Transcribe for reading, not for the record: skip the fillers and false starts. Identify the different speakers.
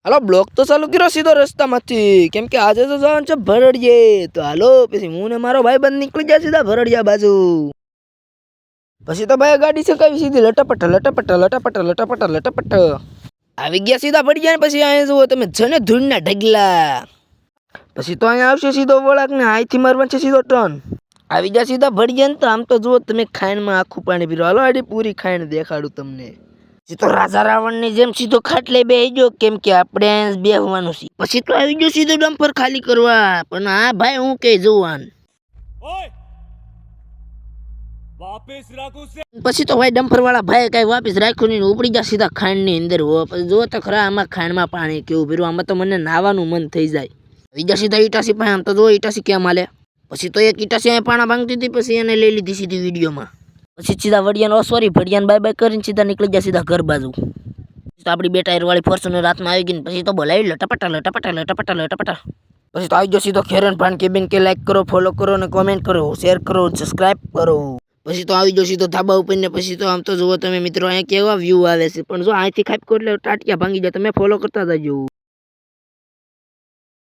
Speaker 1: હાલો block તો ચાલુ કર્યો સીધો રસ્તામાંથી, કેમ કે આજે તો જવાનું છે ભરડિયે. તો હાલો પછી હું ને મારો ભાઈબંધ નીકળી જાય સીધા ભરડિયા બાજુ. પછી તો ભાઈ ગાડી ચકાવી સીધી લટપટ લટપટ લટપટ લટપટ લટપટ આવી ગયા સીધા ભરડિયા. પછી અહીંયા જુઓ તમે જને ધૂળના ઢગલા. પછી તો અહીંયા આવશે સીધો વળાક ને અહીંથી મારવાનું છે સીધો ટર્ન. આવી ગયા સીધા ભરડિયા ને. તો આમ તો જુઓ તમે ખાઈણમાં આખું પાણી પીરો. હાલો આડી પૂરી ખાઈણ દેખાડું તમને. તો રાજા રાવણ ની જેમ સીધો ખાટલે બેહી ગયો, કેમ કે આપણે બેહવાનું છે. પછી તો આવી ગયો સીધો ડમ્પર ખાલી કરવા. પણ હા ભાઈ હું કે જોવાન પછી તો ભાઈ ડમ્પર વાળા ભાઈ કઈ વાપસ રાખ્યું નહીં, ઉપડી ગયા સીધા ખાંડ ની અંદર. પછી જો તો ખરા આમાં ખાંડમાં પાણી કેવું પીરું. આમાં તો મને નાવાનું મન થઈ જાય. આવી ગયા સીધા ઈટાસી પાસે. આમ તો જો ઈટાસી કેમ હાલે. પછી તો એક ઈટાસી અહીંયા પાણા ભાંગતી હતી. પછી એને લઈ લીધી સીધી વિડીયોમાં. પછી સીધા વડિયાનો સોરી ભડિયાને બાય બાય કરીને સીધા નીકળી ગયા સીધા ઘર બાજુ. તો આપણી બે ટાયર વાળી ફોર્ચ્યુનર રાતમાં આવી ગઈ. પછી તો બોલાવી લટપટા લટપટા લટપટા લટપટા. પછી તો આવી ગયો સીધો ખેરન ભાન કેબિન કે લાઈક કરો, ફોલો કરો ને કોમેન્ટ કરો, શેર કરો, સબસ્ક્રાઇબ કરો. પછી તો આવી ગયો સીધો ધાબા ઉપર ને. પછી તો આમ તો જુઓ તમે મિત્રો અહીંયા કેવા વ્યૂ આવે છે. પણ જો અહીંથી ખાપકો એટલે ટાટિયા ભાંગી જાય. તમે ફોલો કરતા જજો.